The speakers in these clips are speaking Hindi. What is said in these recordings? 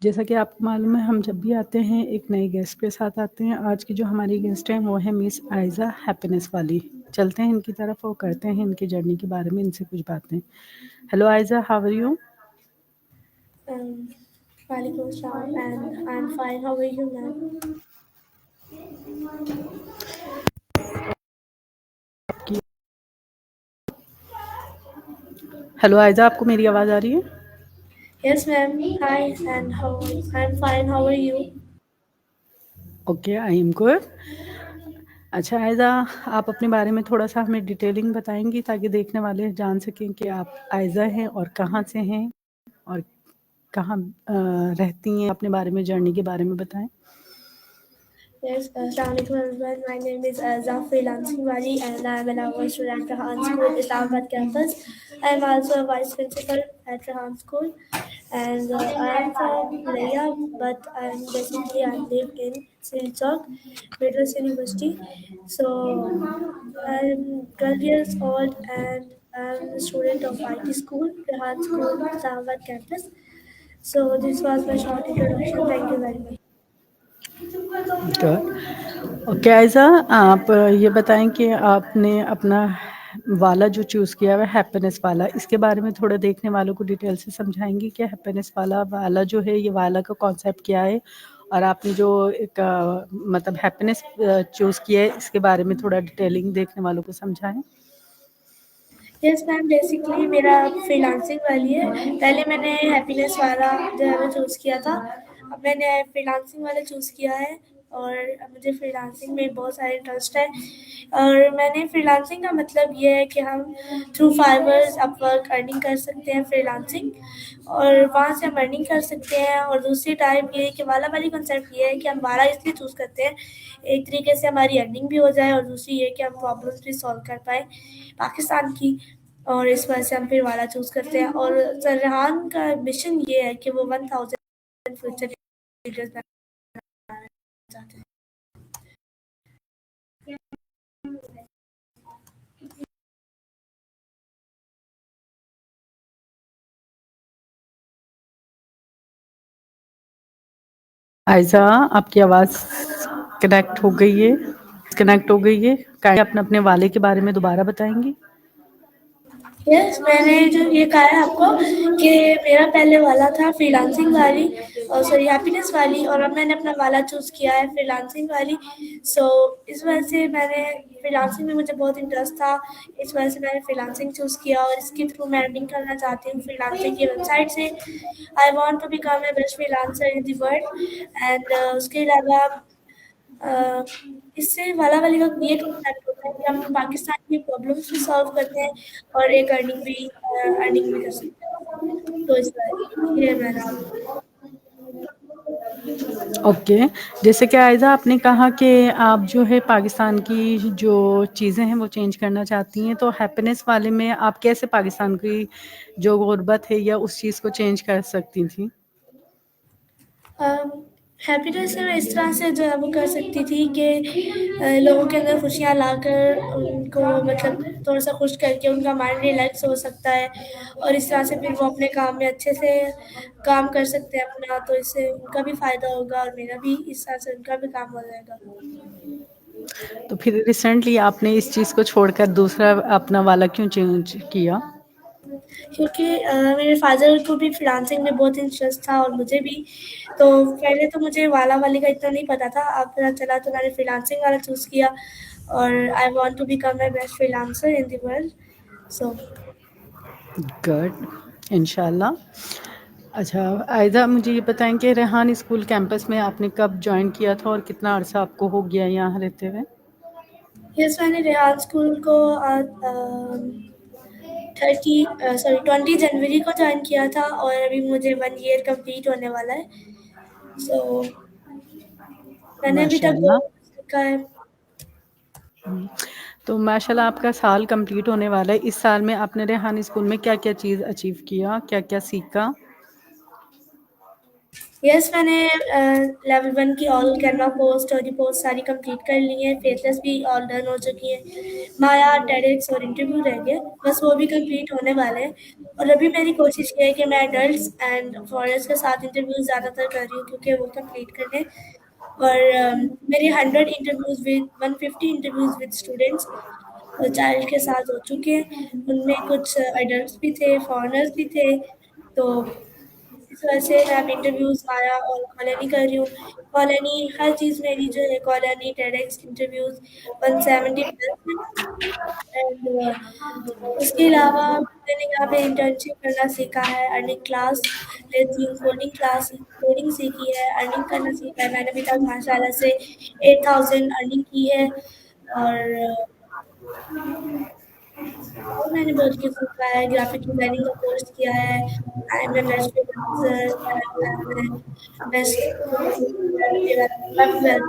जैसा कि आपको मालूम है हम जब भी आते हैं एक नए गेस्ट के साथ आते हैं। आज की जो हमारी गेस्ट हैं वो है मिस आयज़ा हैप्पीनेस वाली। चलते हैं इनकी तरफ और करते हैं इनकी जर्नी के बारे में इनसे कुछ बातें। Hello Aiza, how are you? Um, Walaikum Assalam, and I'm fine. How are you, ma'am? Hello Aiza, आपको मेरी आवाज़ आ रही है? Yes, ma'am. Hi, and how? I'm fine. How are you? Okay, I am good. अच्छा आयज़ा, आप अपने बारे में थोड़ा-सा हमें डिटेलिंग बताएँगी ताकि देखने वाले जान सकें कि आप आयज़ा हैं और कहाँ से हैं और कहाँ रहती हैं? अपने बारे में, जर्नी के बारे में बताएँ। Yes, Assalamualaikum everyone. My name is Zafri Lansingwali and I'm an hour student at Rahan School, Islamabad campus. I'm also a vice principal at Rahan School. And I'm from Leia, but I live in Silchok, Madras University. So I'm 12 years old and I'm a student of IT school, Rahan School, Islamabad campus. So this was my short introduction. Thank you very much. Good. Okay Aiza, आप ये बताएँ कि आपने अपना वाला जो चूज़ किया हुआ है हैप्पीनेस वाला, इसके बारे में थोड़ा देखने वालों को डिटेल से समझाएँगी कि हैप्पीनेस वाला जो है, ये वाला का कॉन्सेप्ट क्या है? और आपने जो एक मतलब हैप्पीनेस चूज़ किया है, इसके बारे में थोड़ा डिटेलिंग देखने वालों को समझाएँ। यस मैम, बेसिकली मेरा फ्रीलांसिंग वाली है। पहले मैंने हैप्पीनेस वाला जो है वो चूज़ किया था। अब मैंने फ्रीलांसिंग वाला चूज़ किया है और अब मुझे फ्रीलांसिंग में बहुत सारे इंटरेस्ट है। और मैंने फ्रीलांसिंग का मतलब ये है कि हम थ्रू फाइवर्स, अपवर्क अर्निंग कर सकते हैं फ्रीलांसिंग, और वहाँ से हम अर्निंग कर सकते हैं। और दूसरी टाइप ये है कि वाला वाली कंसेप्ट ये है कि हम वाला इसलिए चूज़ करते हैं, एक तरीके से हमारी अर्निंग भी हो जाए और दूसरी ये कि हम प्रॉब्लम्स भी सॉल्व कर पाएँ पाकिस्तान की। और इस वजह से हम फिर वाला चूज़ करते हैं। और सरहान का मिशन ये है कि वो 1000 फ्यूचर लीडर्स बनाना चाहते हैं। आयज़ा, आपकी आवाज़ कनेक्ट हो गई है, डिस्कनेक्ट हो गई है। काइंडली अपने अपने वाले के बारे में दोबारा बताएँगी? यस, मैंने जो ये कहा है आपको कि मेरा पहले वाला था फ्रीलांसिंग वाली, और सॉरी हैप्पीनेस वाली, और अब मैंने अपना वाला चूज़ किया है फ्रीलांसिंग वाली। सो इस वजह से मैंने फ्रीलांसिंग में मुझे बहुत इंटरेस्ट था, इस वजह से मैंने फ्रीलांसिंग चूज़ किया और इसके थ्रू मैं अर्निंग करना चाहती हूँ फ्रीलांसिंग की वेबसाइट से। I want to become a best freelancer in the world. And उसके अलावा अ, इससे वाला-वाली का ये कॉन्सेप्ट होता है कि हम पाकिस्तान की प्रॉब्लम्स भी सॉल्व करते हैं और एक अर्निंग भी कर सकते हैं। तो इस तरह ये है मेरा। ओके। जैसे कि आयज़ा आपने कहा कि आप जो है पाकिस्तान की जो चीज़ें हैं वो चेंज करना चाहती हैं, तो हैप्पीनेस वाले में आप कैसे पाकिस्तान की जो गुर्बत है या उस चीज़ को चेंज कर सकती थी? हैप्पीनेस से मैं इस तरह से जो है वो कर सकती थी कि लोगों के अंदर खुशियाँ लाकर उनको मतलब थोड़ा-सा खुश करके उनका माइंड रिलैक्स हो सकता है, और इस तरह से फिर वो अपने काम में अच्छे से काम कर सकते हैं अपना, तो इससे उनका भी फ़ायदा होगा और मेरा भी, इस तरह से उनका भी काम हो जाएगा। तो फिर रिसेंटली आपने इस चीज़ को छोड़कर दूसरा अपना वाला क्यों चेंज किया? क्योंकि मेरे फ़ादर को भी फ्रीलांसिंग में बहुत इंटरेस्ट था और मुझे भी। तो पहले तो मुझे वाला वाली का इतना नहीं पता था, अब पता चला तो मैंने फ्रीलांसिंग वाला चूज़ किया, और I want to become the best freelancer in the world. So good, इंशाल्लाह। अच्छा आयज़ा, मुझे ये बताएँ कि रेहान स्कूल कैंपस में आपने कब जॉइन किया था और कितना अर्सा आपको हो गया यहाँ रहते हुए? यस, मैंने रेहान स्कूल को 20 जनवरी को जॉइन किया था और अभी मुझे 1 ईयर कंप्लीट होने वाला है। सो मैंने अभी तक 2 माशाल्लाह। सीखा है। तो माशाल्लाह आपका साल कंप्लीट होने वाला है। इस साल में आपने रेहान स्कूल में क्या-क्या चीज़ अचीव किया? क्या-क्या सीखा? यस, मैंने लेवल 1 की all Canva post, story post सारी कंप्लीट कर ली है। फेसलेस भी ऑल डन हो चुकी है। माया, टेडेक्स और इंटरव्यू रह गए, बस वो भी कंप्लीट होने वाले हैं। और अभी मेरी कोशिश ये है कि मैं एडल्ट्स एंड फॉरेनर्स के साथ इंटरव्यू ज़्यादातर कर रही हूँ, क्योंकि वो कंप्लीट करने। और मेरी 100 interviews with 150 interviews with students child के साथ हो चुके हैं। उनमें कुछ एडल्ट्स भी थे, फॉरेनर्स भी थे। तो इस वजह से मैं अब इंटरव्यूज़ आया और कॉलोनी कर रही हूँ। कॉलोनी हर चीज़ मेरी जो है, कॉलोनी, टेडेक्स इंटरव्यूज़ 170 प्लस है। एंड उसके अलावा मैंने यहाँ पे इंटर्नशिप करना सीखा है, अर्निंग क्लास लेती हूँ, कोडिंग सीखी है, अर्निंग करना सीखा है। मैंने अभी तक माशाल्लाह से 8000 अर्निंग की है। और और मैंने बहुत कुछ सीखा है, ग्राफिक डिज़ाइनिंग का कोर्स किया है। I am a best freelancer and I am a best web graphic designer.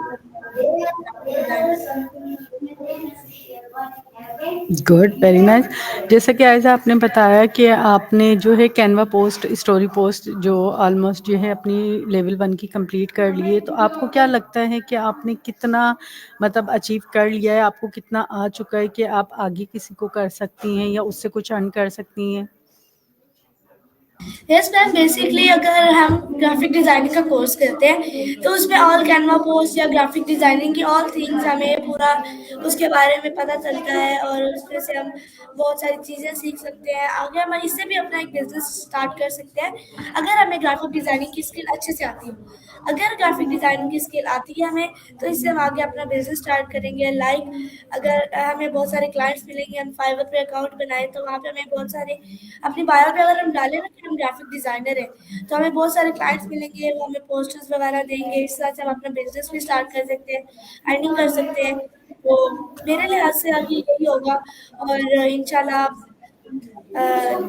Good, very nice. जैसा कि आयज़ा आपने बताया कि आपने जो है कैनवा पोस्ट, स्टोरी पोस्ट जो ऑलमोस्ट जो है अपनी लेवल 1 की कंप्लीट कर ली है, तो आपको क्या लगता है कि आपने कितना मतलब अचीव कर लिया है? आपको कितना आ चुका है कि आप आगे किसी को कर सकती हैं या उससे कुछ अर्न कर सकती हैं? यस मैम, बेसिकली अगर हम ग्राफिक डिज़ाइनिंग का कोर्स करते हैं, तो उसमें ऑल कैनवा पोस्ट या ग्राफिक डिज़ाइनिंग की ऑल थिंग्स हमें पूरा उसके बारे में पता चलता है, और उसमें से हम बहुत सारी चीज़ें सीख सकते हैं। आगे हम इससे भी अपना एक बिज़नेस स्टार्ट कर सकते हैं, अगर हमें ग्राफिक डिज़ाइनिंग की स्किल अच्छे से आती हो। अगर ग्राफिक डिज़ाइनिंग की स्किल आती है हमें, तो इससे हम आगे अपना बिज़नेस स्टार्ट करेंगे। अगर हमें बहुत सारे क्लाइंट्स मिलेंगे, हम फाइवर पे अकाउंट बनाएँ, तो वहाँ पे हमें बहुत सारे अपनी बायो पे अगर हम डालें ना कि हम ग्राफिक डिज़ाइनर हैं, तो हमें बहुत सारे क्लाइंट्स मिलेंगे, वो हमें पोस्टर्स वगैरह देंगे। इस तरह से हम अपना बिज़नेस भी स्टार्ट कर सकते हैं, अर्निंग कर सकते हैं। तो मेरे लिहाज से अभी यही होगा। और इंशाल्लाह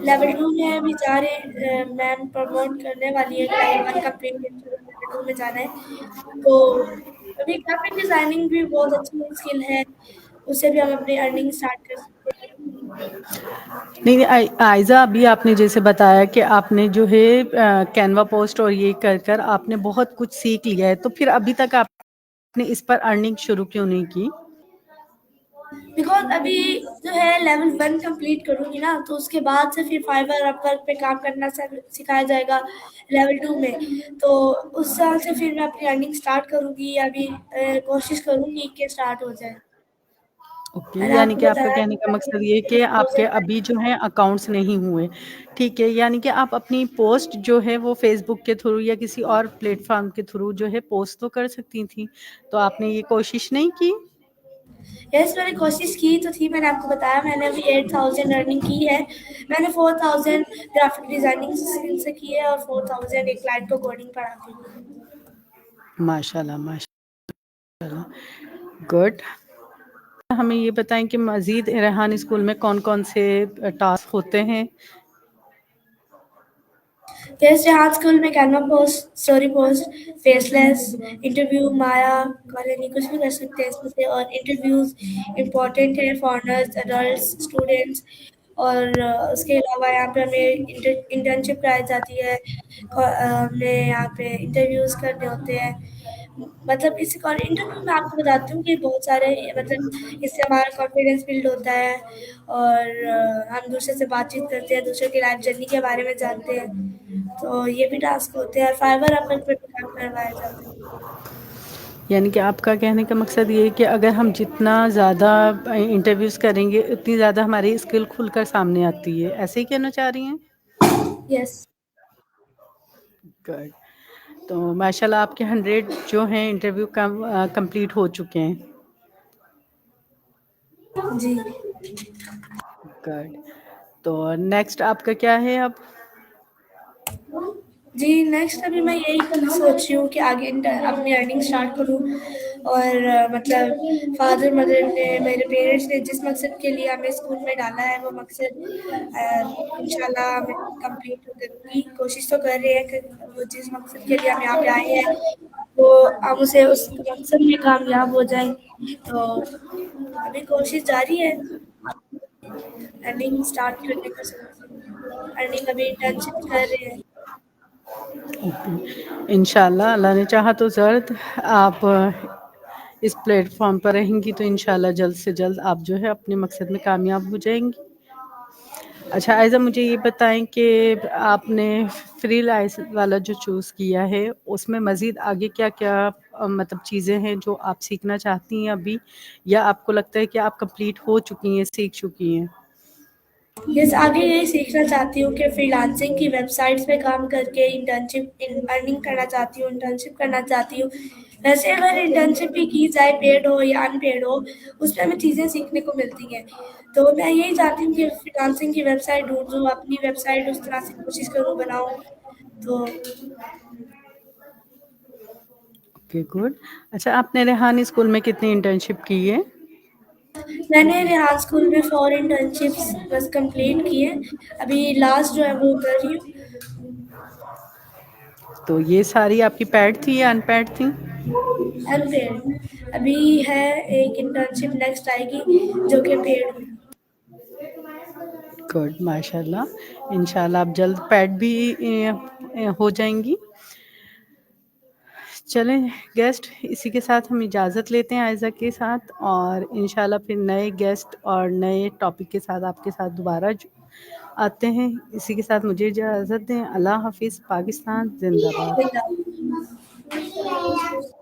लेवल 2 में अभी जा रहे हैं, मैम प्रमोट करने वाली है, लेवल 1 कंप्लीट लेवल 2 में जाना है। तो अभी ग्राफिक डिज़ाइनिंग भी बहुत अच्छी स्किल है, उससे भी हम अपनी अर्निंग स्टार्ट कर सकते हैं। नहीं, नहीं, आयज़ा अभी आपने जैसे बताया कि आपने जो है कैनवा पोस्ट और ये कर आपने बहुत कुछ सीख लिया है, तो फिर अभी तक आपने इस पर अर्निंग शुरू क्यों नहीं की? बिकॉज़ अभी जो है लेवल 1 कंप्लीट करूँगी ना, तो उसके बाद से फिर फाइवर, अपवर्क पे काम करना सिखाया जाएगा लेवल 2 में। तो उस साल से फिर मैं अपनी अर्निंग स्टार्ट करूँगी। अभी कोशिश करूँगी कि स्टार्ट हो जाए। ओके, मैंने यानी आपको कि आपका बताया कहने कि का मैंने मकसद ये है कि आपके 8000 अभी जो हैं अकाउंट्स नहीं हुए, ठीक है? यानी कि आप अपनी पोस्ट जो है वो फ़ेसबुक के थ्रू या किसी और प्लेटफ़ॉर्म के थ्रू जो है पोस्ट तो कर सकती थीं, तो आपने ये कोशिश नहीं की? यस, मैंने कोशिश की तो थी। मैंने आपको बताया, मैंने अभी 8000 अर्निंग की है। मैंने 4000 ग्राफिक डिज़ाइनिंग स्किल से की है, और 4000 एक क्लाइंट को कोडिंग पढ़ाती हूँ। माशाल्लाह, माशाल्लाह, गुड। हमें ये बताएँ कि मज़ीद रेहान स्कूल में कौन-कौन से टास्क होते हैं? जैसे आज स्कूल में Canva post, story post, faceless, interview, माया, कॉलोनी, कुछ भी कर सकते हैं इसमें से। और इंटरव्यूज़ इम्पोर्टेंट है, फॉरेनर्स, एडल्ट्स, स्टूडेंट्स। और उसके अलावा यहाँ पे हमें इंटर्नशिप कराई जाती है। हमें यहाँ पे इंटरव्यूज़ करने होते हैं। मतलब इस और इंटरव्यू में आपको बताती हूँ कि बहुत सारे, मतलब इससे हमारा कॉन्फिडेंस बिल्ड होता है, और हम दूसरे से बातचीत करते हैं, दूसरे की लाइफ जर्नी के बारे में जानते हैं। तो ये भी टास्क होते हैं, और फाइवर अपवर्क पे भी काम करवाया जाता है। यानी कि आपका कहने का मकसद ये है कि अगर हम जितना ज़्यादा इंटरव्यूज़ करेंगे, उतनी ज़्यादा हमारी स्किल खुलकर सामने आती है। ऐसे ही कहना चाह रही हैं? यस। गुड। तो माशाल्लाह आपके 100 जो हैं इंटरव्यू कंप्लीट हो चुके हैं। जी। गुड। तो नेक्स्ट आपका क्या है अब? जी, नेक्स्ट अभी मैं यही सोच रही हूँ कि आगे अपनी अर्निंग स्टार्ट करूँ। और मतलब फादर मदर ने, मेरे पेरेंट्स ने जिस मकसद के लिए हमें स्कूल में डाला है, वो मकसद इंशाल्लाह मैं कंप्लीट करूँगी। कोशिश तो कर रहे हैं कि वो जिस मकसद के लिए हम यहाँ पे आए हैं, वो हम उसे उस मकसद में कामयाब हो जाएँ। तो अभी कोशिश जारी है, अर्निंग स्टार्ट करने का सोच रही हूँ। अर्निंग अभी इंटर्नशिप कर रहे हैं। ओके। इंशाल्लाह अल्लाह ने चाहा तो ज़रूर आप इस प्लेटफ़ॉर्म पर रहेंगी तो इंशाल्लाह जल्द से जल्द आप जो है अपने मकसद में कामयाब हो जाएँगी। अच्छा आयज़ा मुझे ये बताएँ कि आपने फ्रीलांस वाला जो चूज़ किया है, उसमें मज़ीद आगे क्या-क्या मतलब चीज़ें हैं जो आप सीखना चाहती हैं अभी या आपको लगता है कि आप कंप्लीट हो चुकी हैं, सीख चुकी हैं? यस, आगे यही सीखना चाहती हूँ कि फ्रीलांसिंग की वेबसाइट्स पे काम करके इंटर्नशिप अर्निंग करना चाहती हूँ, इंटर्नशिप करना चाहती हूँ। वैसे अगर इंटर्नशिप भी की जाए पेड हो या अनपेड हो, उसमें हमें चीज़ें सीखने को मिलती हैं। तो मैं यही चाहती हूँ कि फ्रीलांसिंग की वेबसाइट ढूँढूँ, अपनी वेबसाइट उस तरह से कोशिश करूँ बनाऊँ। तो ओके गुड। अच्छा आपने रेहान स्कूल में कितनी इंटर्नशिप की है? मैंने रेहान स्कूल में 4 इंटर्नशिप्स बस कंप्लीट की हैं। अभी लास्ट जो है वो कर रही हूँ। तो ये सारी आपकी पेड थी या अनपेड थी? अनपेड अभी है, एक इंटर्नशिप नेक्स्ट आएगी जो कि पेड है। गुड माशाल्लाह। इंशाल्लाह आप जल्द पेड भी हो जाएँगी। चलें गेस्ट इसी के साथ हम इजाज़त लेते हैं आयज़ा के साथ और इंशाल्लाह फिर नए गेस्ट और नए टॉपिक के साथ आपके साथ दोबारा आते हैं। इसी के साथ मुझे इजाज़त दें। अल्लाह हाफ़िज़। पाकिस्तान ज़िंदाबाद। जिंदाबाद।